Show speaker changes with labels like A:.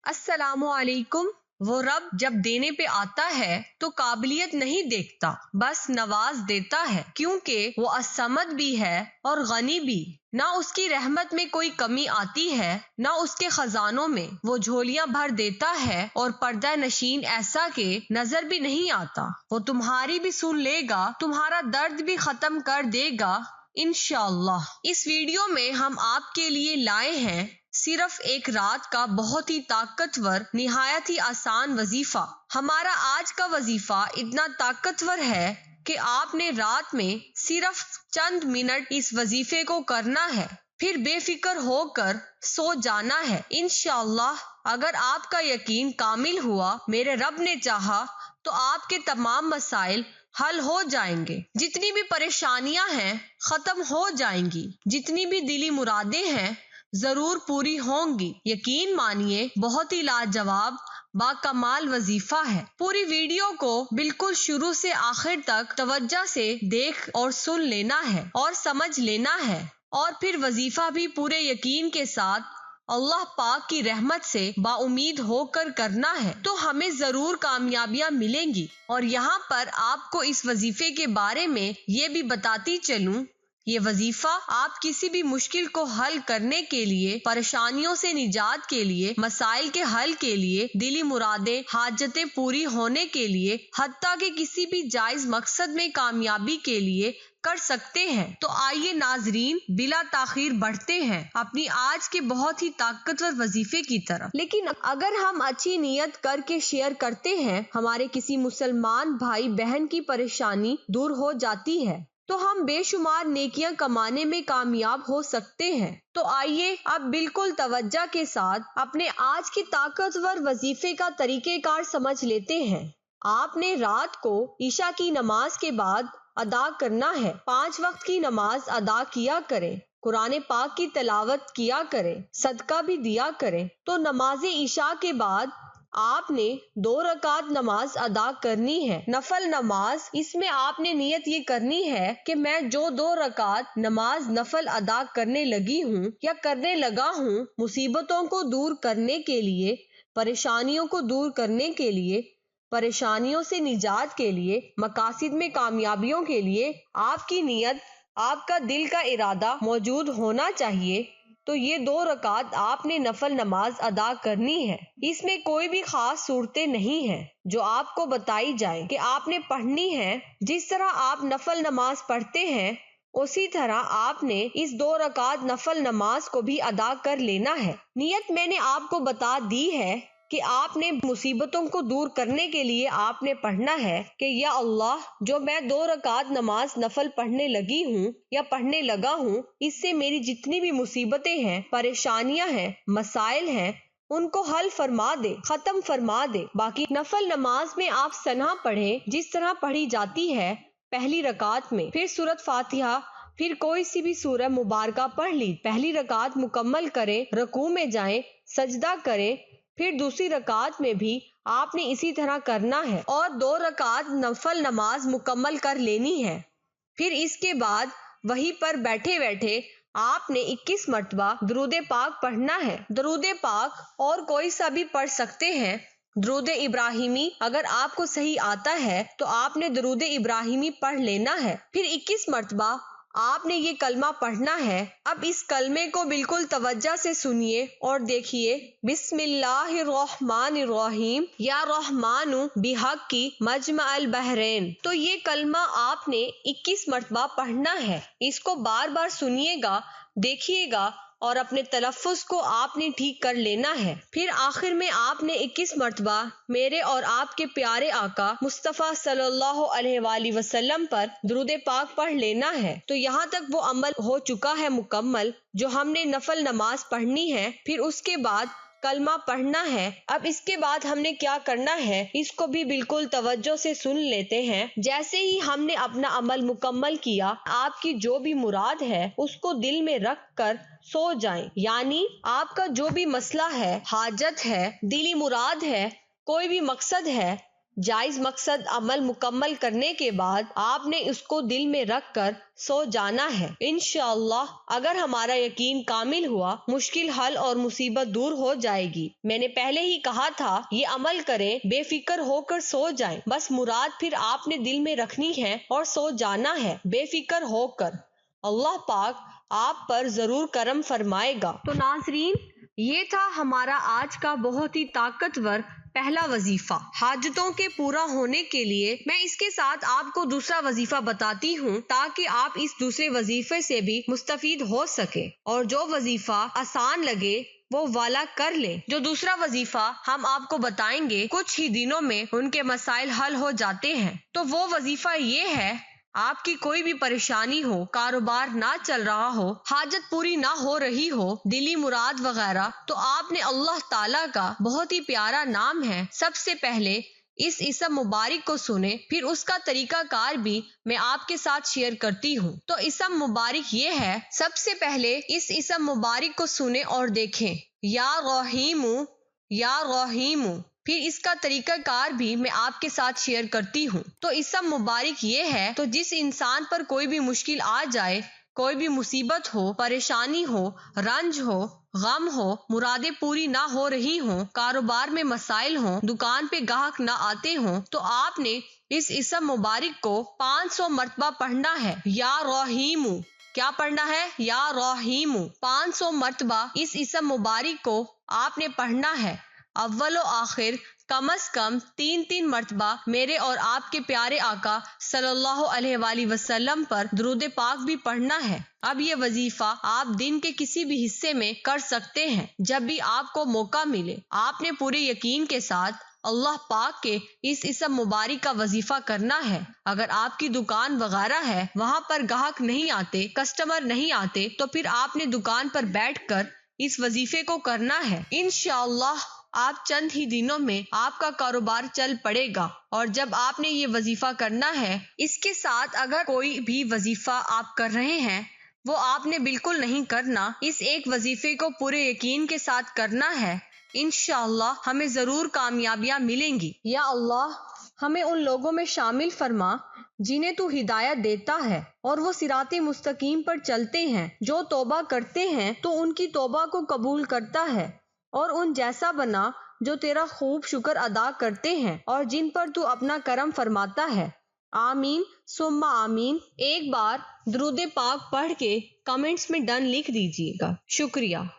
A: السلام علیکم۔ وہ رب جب دینے پہ آتا ہے تو قابلیت نہیں دیکھتا، بس نواز دیتا ہے، کیونکہ وہ الصمد بھی ہے اور غنی بھی۔ نہ اس کی رحمت میں کوئی کمی آتی ہے، نہ اس کے خزانوں میں۔ وہ جھولیاں بھر دیتا ہے اور پردہ نشین ایسا کہ نظر بھی نہیں آتا۔ وہ تمہاری بھی سن لے گا، تمہارا درد بھی ختم کر دے گا انشاءاللہ۔ اس ویڈیو میں ہم آپ کے لیے لائے ہیں صرف ایک رات کا بہت ہی طاقتور، نہایت ہی آسان وظیفہ۔ ہمارا آج کا وظیفہ اتنا طاقتور ہے کہ آپ نے رات میں صرف چند منٹ اس وظیفے کو کرنا ہے، پھر بے فکر ہو کر سو جانا ہے انشاءاللہ۔ اگر آپ کا یقین کامل ہوا، میرے رب نے چاہا تو آپ کے تمام مسائل حل ہو جائیں گے، جتنی بھی پریشانیاں ہیں ختم ہو جائیں گی، جتنی بھی دلی مرادیں ہیں ضرور پوری ہوں گی۔ یقین مانیے بہت ہی لاجواب باکمال وظیفہ ہے۔ پوری ویڈیو کو بالکل شروع سے آخر تک توجہ سے دیکھ اور سن لینا ہے اور سمجھ لینا ہے، اور پھر وظیفہ بھی پورے یقین کے ساتھ اللہ پاک کی رحمت سے با امید ہو کر کرنا ہے، تو ہمیں ضرور کامیابیاں ملیں گی۔ اور یہاں پر آپ کو اس وظیفے کے بارے میں یہ بھی بتاتی چلوں، یہ وظیفہ آپ کسی بھی مشکل کو حل کرنے کے لیے، پریشانیوں سے نجات کے لیے، مسائل کے حل کے لیے، دلی مرادیں، حاجتیں پوری ہونے کے لیے، حتیٰ کہ کسی بھی جائز مقصد میں کامیابی کے لیے کر سکتے ہیں۔ تو آئیے ناظرین، بلا تاخیر بڑھتے ہیں اپنی آج کے بہت ہی طاقتور وظیفے کی طرف۔ لیکن اگر ہم اچھی نیت کر کے شیئر کرتے ہیں، ہمارے کسی مسلمان بھائی بہن کی پریشانی دور ہو جاتی ہے، تو ہم بے شمار نیکیاں کمانے میں کامیاب ہو سکتے ہیں۔ تو آئیے اب بالکل توجہ کے ساتھ اپنے آج کی طاقتور وظیفے کا طریقہ کار سمجھ لیتے ہیں۔ آپ نے رات کو عشاء کی نماز کے بعد ادا کرنا ہے۔ 5 وقت کی نماز ادا کیا کریں، قرآن پاک کی تلاوت کیا کریں، صدقہ بھی دیا کریں۔ تو نماز عشاء کے بعد آپ نے 2 رکعت نماز ادا کرنی ہے، نفل نماز۔ اس میں آپ نے نیت یہ کرنی ہے کہ میں جو 2 رکعت نماز نفل ادا کرنے لگی ہوں یا کرنے لگا ہوں، مصیبتوں کو دور کرنے کے لیے، پریشانیوں کو دور کرنے کے لیے، پریشانیوں سے نجات کے لیے، مقاصد میں کامیابیوں کے لیے آپ کی نیت، آپ کا دل کا ارادہ موجود ہونا چاہیے۔ تو یہ 2 رکعت آپ نے نفل نماز ادا کرنی ہے۔ اس میں کوئی بھی خاص صورتیں نہیں ہیں جو آپ کو بتائی جائیں کہ آپ نے پڑھنی ہے۔ جس طرح آپ نفل نماز پڑھتے ہیں، اسی طرح آپ نے اس 2 رکعت نفل نماز کو بھی ادا کر لینا ہے۔ نیت میں نے آپ کو بتا دی ہے کہ آپ نے مصیبتوں کو دور کرنے کے لیے آپ نے پڑھنا ہے کہ یا اللہ، جو میں 2 رکعت نماز نفل پڑھنے لگی ہوں یا پڑھنے لگا ہوں، اس سے میری جتنی بھی مصیبتیں ہیں، پریشانیاں ہیں، مسائل ہیں، ان کو حل فرما دے، ختم فرما دے۔ باقی نفل نماز میں آپ ثنا پڑھیں جس طرح پڑھی جاتی ہے پہلی رکعت میں، پھر سورۃ فاتحہ، پھر کوئی سی بھی سورہ مبارکہ پڑھ لی، پہلی رکعت مکمل کریں، رکوع میں جائیں، سجدہ کریں، پھر دوسری رکعت میں بھی آپ نے اسی طرح کرنا ہے اور 2 رکعت نفل نماز مکمل کر لینی ہے۔ پھر اس کے بعد وہیں پر بیٹھے بیٹھے آپ نے 21 مرتبہ درود پاک پڑھنا ہے۔ درود پاک اور کوئی سا بھی پڑھ سکتے ہیں۔ درود ابراہیمی اگر آپ کو صحیح آتا ہے تو آپ نے درود ابراہیمی پڑھ لینا ہے۔ پھر 21 مرتبہ آپ نے یہ کلمہ پڑھنا ہے۔ اب اس کلمے کو بالکل توجہ سے سنیے اور دیکھیے۔ بسم اللہ الرحمن الرحیم، یا رحمان بحق کی مجمع البحرین۔ تو یہ کلمہ آپ نے 21 مرتبہ پڑھنا ہے۔ اس کو بار بار سنیے گا، دیکھیے گا اور اپنے تلفظ کو آپ نے ٹھیک کر لینا ہے۔ پھر آخر میں آپ نے 21 مرتبہ میرے اور آپ کے پیارے آقا مصطفیٰ صلی اللہ علیہ وآلہ وسلم پر درود پاک پڑھ لینا ہے۔ تو یہاں تک وہ عمل ہو چکا ہے مکمل جو ہم نے نفل نماز پڑھنی ہے۔ پھر اس کے بعد کلمہ پڑھنا ہے۔ اب اس کے بعد ہم نے کیا کرنا ہے، اس کو بھی بالکل توجہ سے سن لیتے ہیں۔ جیسے ہی ہم نے اپنا عمل مکمل کیا، آپ کی جو بھی مراد ہے اس کو دل میں رکھ کر سو جائیں۔ یعنی آپ کا جو بھی مسئلہ ہے، حاجت ہے، دلی مراد ہے، کوئی بھی مقصد ہے، جائز مقصد عمل مکمل کرنے کے بعد آپ نے اس کو دل میں رکھ کر سو جانا ہے۔ انشاءاللہ اگر ہمارا یقین کامل ہوا، مشکل حل اور مصیبت دور ہو جائے گی۔ میں نے پہلے ہی کہا تھا، یہ عمل کریں، بے فکر ہو کر سو جائیں، بس مراد پھر آپ نے دل میں رکھنی ہے اور سو جانا ہے بے فکر ہو کر۔ اللہ پاک آپ پر ضرور کرم فرمائے گا۔ تو ناظرین، یہ تھا ہمارا آج کا بہت ہی طاقتور پہلا وظیفہ۔ حاجتوں کے پورا ہونے کے لیے میں اس کے ساتھ آپ کو دوسرا وظیفہ بتاتی ہوں تاکہ آپ اس دوسرے وظیفے سے بھی مستفید ہو سکے، اور جو وظیفہ آسان لگے وہ والا کر لیں۔ جو دوسرا وظیفہ ہم آپ کو بتائیں گے، کچھ ہی دنوں میں ان کے مسائل حل ہو جاتے ہیں۔ تو وہ وظیفہ یہ ہے، آپ کی کوئی بھی پریشانی ہو، کاروبار نہ چل رہا ہو، حاجت پوری نہ ہو رہی ہو، دلی مراد وغیرہ، تو آپ نے اللہ تعالیٰ کا بہت ہی پیارا نام ہے، سب سے پہلے اس اسم مبارک کو سنیں، پھر اس کا طریقہ کار بھی میں آپ کے ساتھ شیئر کرتی ہوں۔ تو اسم مبارک یہ ہے، سب سے پہلے اس اسم مبارک کو سنیں اور دیکھیں، یا رحیم، یا رحیم، پھر اس کا طریقہ کار بھی میں آپ کے ساتھ شیئر کرتی ہوں۔ تو اسم مبارک یہ ہے، تو جس انسان پر کوئی بھی مشکل آ جائے، کوئی بھی مصیبت ہو، پریشانی ہو، رنج ہو، غم ہو، مرادیں پوری نہ ہو رہی ہوں، کاروبار میں مسائل ہوں، دکان پہ گاہک نہ آتے ہوں، تو آپ نے اس اسم مبارک کو 500 مرتبہ پڑھنا ہے، یا رحیم۔ کیا پڑھنا ہے؟ یا رحیم۔ 500 مرتبہ اس اسم مبارک کو آپ نے پڑھنا ہے۔ اول و آخر کم از کم 3 مرتبہ میرے اور آپ کے پیارے آقا صلی اللہ علیہ وآلہ وسلم پر درود پاک بھی پڑھنا ہے۔ اب یہ وظیفہ آپ دن کے کسی بھی حصے میں کر سکتے ہیں، جب بھی آپ کو موقع ملے۔ آپ نے پورے یقین کے ساتھ اللہ پاک کے اس اسم مبارک کا وظیفہ کرنا ہے۔ اگر آپ کی دکان وغیرہ ہے، وہاں پر گاہک نہیں آتے، کسٹمر نہیں آتے، تو پھر آپ نے دکان پر بیٹھ کر اس وظیفے کو کرنا ہے۔ انشاءاللہ آپ چند ہی دنوں میں آپ کا کاروبار چل پڑے گا۔ اور جب آپ نے یہ وظیفہ کرنا ہے، اس کے ساتھ اگر کوئی بھی وظیفہ آپ کر رہے ہیں وہ آپ نے بالکل نہیں کرنا، اس ایک وظیفے کو پورے یقین کے ساتھ کرنا ہے، انشاءاللہ ہمیں ضرور کامیابیاں ملیں گی۔ یا اللہ، ہمیں ان لوگوں میں شامل فرما جنہیں تو ہدایت دیتا ہے اور وہ صراط مستقیم پر چلتے ہیں، جو توبہ کرتے ہیں تو ان کی توبہ کو قبول کرتا ہے، اور ان جیسا بنا جو تیرا خوب شکر ادا کرتے ہیں اور جن پر تو اپنا کرم فرماتا ہے۔ آمین ثم آمین۔ ایک بار درود پاک پڑھ کے کمنٹس میں ڈن لکھ دیجیے گا۔ شکریہ۔